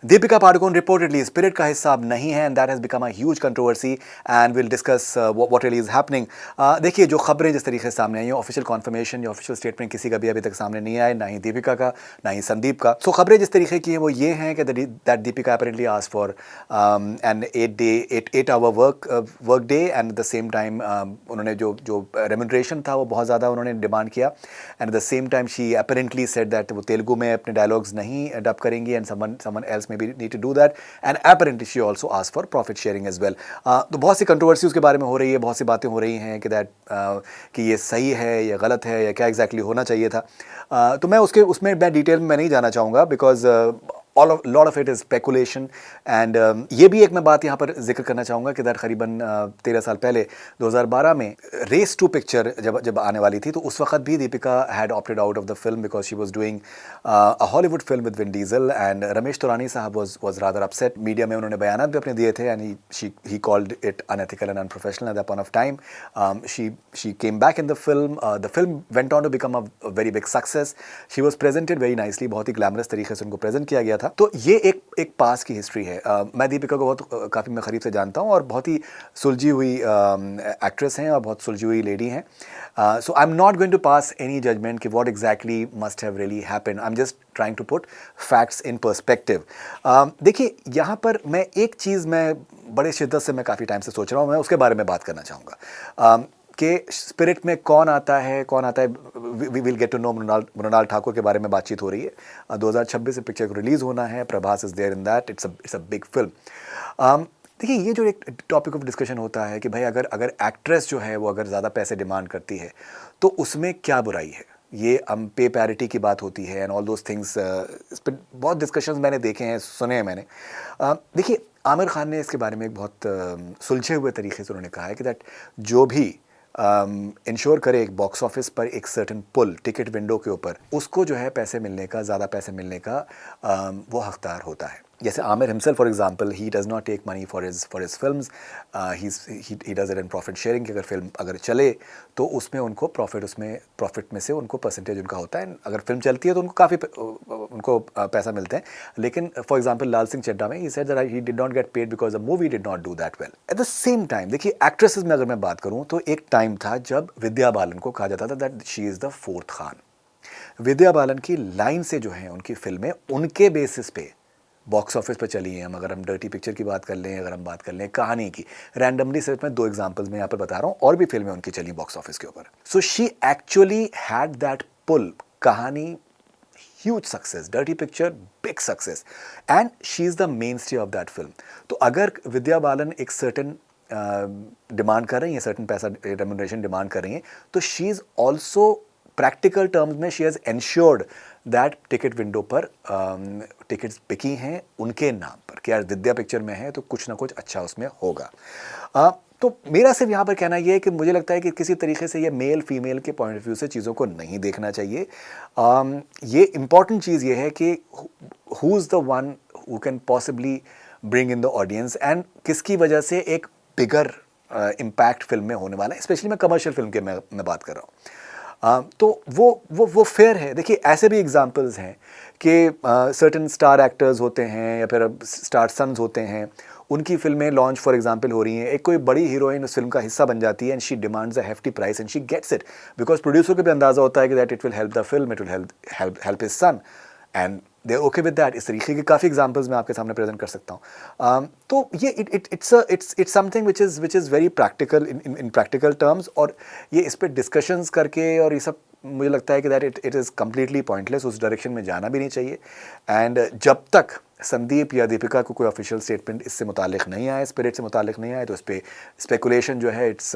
Deepika Padukone reportedly Spirit का हिस्सा अब नहीं है, and that has become a huge controversy, and we'll discuss what really is happening. देखिए, जो खबरें जिस तरीके से सामने आई हैं, ऑफिशियल कॉन्फर्मेशन या ऑफिशियल स्टेटमेंट किसी का भी अभी तक सामने नहीं आया, ना ही दीपिका का, ना ही संदीप का. सो खबरें जिस तरीके की हैं वो ये हैं कि that Deepika apparently asked for an 8 hour work day, and at the same time उन्होंने जो remuneration था वो बहुत ज़्यादा उन्होंने डिमांड किया, and at the same time she apparently said that वो तेलुगु में अपने डायलॉग्स नहीं डब करेंगी, and someone else maybe need to do that, and apparently she also asked for profit sharing as well. तो बहुत सी कंट्रोवर्सी उसके बारे में हो रही है, बहुत सी बातें हो रही हैं कि कि ये सही है या गलत है या क्या एग्जैक्टली होना चाहिए था. तो मैं उसमें मैं डिटेल में नहीं जाना चाहूँगा, because lot of it is speculation. And ये भी एक मैं बात यहाँ पर जिक्र करना चाहूँगा कि करीबन 13 साल पहले 2012 में रेस 2 पिक्चर जब आने वाली थी, तो उस वक्त भी Deepika had opted out of the film because she was doing a Hollywood film with Vin Diesel, and Ramesh Taurani साहब वॉज रादर अपसेट. मीडिया में उन्होंने बयानात भी अपने दिए थे, and he called it unethical and unprofessional at that point of time. She came back in the film went on to become a very big success. She was presented very nicely, बहुत ही glamorous तरीके से उनको present किया गया था. तो ये एक पास की हिस्ट्री है. मैं दीपिका को बहुत काफ़ी मैं करीब से जानता हूँ, और बहुत ही सुलझी हुई एक्ट्रेस हैं और बहुत सुलझी हुई लेडी हैं. So I am not going to pass any judgement कि what exactly must have really happened. I am just trying to put facts in perspective. देखिए, यहाँ पर मैं एक चीज़ मैं बड़े शिद्दत से मैं काफ़ी टाइम से सोच रहा हूँ, मैं उसके बारे में बात करना चाहूँगा कि स्पिरिट में कौन आता है. We will get to know. Mrunal Thakur के बारे में बातचीत हो रही है. 2026 से पिक्चर को रिलीज़ होना है. Prabhas is there in that. It's a big film. देखिए, ये जो एक टॉपिक ऑफ डिस्कशन होता है कि भाई अगर एक्ट्रेस जो है वो अगर ज़्यादा पैसे डिमांड करती है तो उसमें क्या बुराई है. ये पे पैरिटी की बात होती है एंड ऑल दोज थिंग्स. इस पर बहुत डिस्कशंस मैंने देखे हैं, सुने हैं मैंने. देखिए, आमिर खान ने इसके बारे में एक बहुत सुलझे हुए तरीके से उन्होंने कहा है कि दैट जो भी इंश्योर करे एक बॉक्स ऑफिस पर एक सर्टन पुल टिकट विंडो के ऊपर, उसको जो है पैसे मिलने का, ज़्यादा पैसे मिलने का वो हकदार होता है. जैसे Aamir himself for example, he does not take money for his films. He does it in profit sharing कि अगर फिल्म अगर चले तो उसमें उनको प्रॉफिट में से उनको परसेंटेज उनका होता है. अगर फिल्म चलती है तो उनको काफ़ी उनको पैसा मिलते हैं. लेकिन फॉर एग्जांपल लाल सिंह चड्ढा में he said that he did not get paid because the movie did not do that well. At the same time देखिए, एक्ट्रेसेस में अगर मैं बात करूँ तो एक टाइम था जब विद्या बालन को कहा जाता था that she is the fourth Khan. Vidya Balan की लाइन से जो है उनकी फिल्में उनके बेसिस पे बॉक्स ऑफिस पर चली हैं. अगर हम डर्टी पिक्चर की बात कर लें, अगर हम बात कर लें कहानी की, रैंडमली सिर्फ मैं 2 एग्जांपल्स में यहाँ पर बता रहा हूँ, और भी फिल्में उनकी चली बॉक्स ऑफिस के ऊपर. So she actually had that pull. Kahaani huge success, dirty picture big success, and she is the mainstay of that film. तो अगर विद्या बालन एक सर्टन डिमांड कर रही हैं, सर्टन पैसा रेम्यूनरेशन डिमांड कर रही हैं, तो she is also practical terms में she has ensured that ticket window पर टिकट्स बिकी हैं उनके नाम पर कि यार विद्या पिक्चर में है तो कुछ ना कुछ अच्छा उसमें होगा. तो मेरा सिर्फ यहाँ पर कहना यह है कि मुझे लगता है कि किसी तरीके से ये मेल फीमेल के पॉइंट ऑफ व्यू से चीज़ों को नहीं देखना चाहिए. ये इम्पॉर्टेंट चीज़ ये है कि who is the one who can possibly bring in the audience, and किसकी वजह से एक बिगर इम्पैक्ट फिल्म में होने वाला है. स्पेशली मैं कमर्शियल फिल्म के मैं बात कर रहा हूँ. तो वो फेयर है. देखिए, ऐसे भी एग्जांपल्स हैं कि सर्टन स्टार एक्टर्स होते हैं या फिर स्टार सन्स होते हैं, उनकी फिल्में लॉन्च फॉर एग्जांपल हो रही हैं. एक कोई बड़ी हीरोइन उस फिल्म का हिस्सा बन जाती है, and she demands a hefty price and she gets it because producer को भी अंदाज़ा होता है कि that it will help the film, it will help his son, and they okay with that. इस तरीके की काफ़ी एग्जांपल्स मैं आपके सामने प्रेजेंट कर सकता हूँ. तो ये it's something which is very practical in practical terms. और ये इस पर डिस्कशंस करके और ये सब मुझे लगता है कि that it is completely pointless. उस डायरेक्शन में जाना भी नहीं चाहिए. एंड जब तक संदीप या दीपिका को कोई ऑफिशियल स्टेटमेंट इससे मुतालिक नहीं आए, स्पिरिट से मुतालिक नहीं आए, तो इस पर स्पेकुलेशन जो है इट्स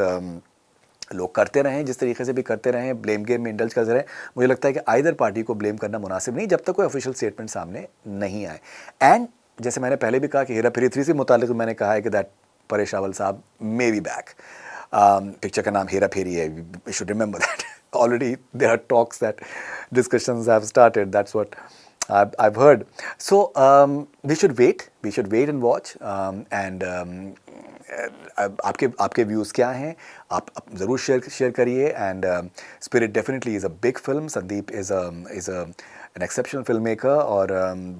लोग करते रहें, जिस तरीके से भी करते रहें, ब्लेम गेम में इंडल्ज करते रहें. मुझे लगता है कि आइदर पार्टी को ब्लेम करना मुनासिब नहीं जब तक कोई ऑफिशियल स्टेटमेंट सामने नहीं आए. एंड जैसे मैंने पहले भी कहा कि हेरा फेरी 3 से मुतालिक मैंने कहा है कि दैट परेश रावल साहब मे बी बैक. पिक्चर का नाम हेरा फेरी है. We should remember that. Already there are talks that discussions have started. That's what I've heard. So we should wait and watch. And आपके व्यूज़ क्या हैं, आप ज़रूर शेयर करिए. And spirit definitely is a big film. Sandeep is an exceptional film maker और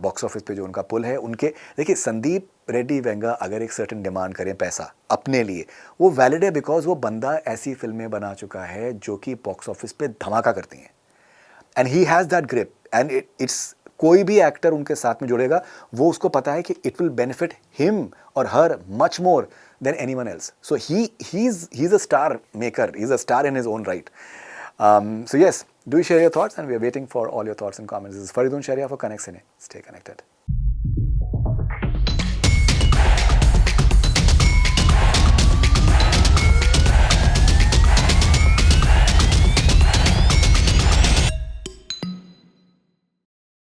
box office पे जो उनका पुल है उनके, देखिए संदीप रेड्डी वेंगा अगर एक सर्टेन डिमांड करें पैसा अपने लिए, वो वैलिड है बिकॉज वो बंदा ऐसी फिल्में बना चुका है जो कि बॉक्स ऑफिस पे धमाका करती हैं and he has that grip and it's, कोई भी एक्टर उनके साथ में जुड़ेगा वो उसको पता है कि इट विल बेनिफिट हिम और her much more than anyone else. So he is a star maker, he is a star in his own right. So yes, do share your thoughts and we are waiting for all your thoughts and comments. This is Faridun Sharia for Connect Cine. Stay connected.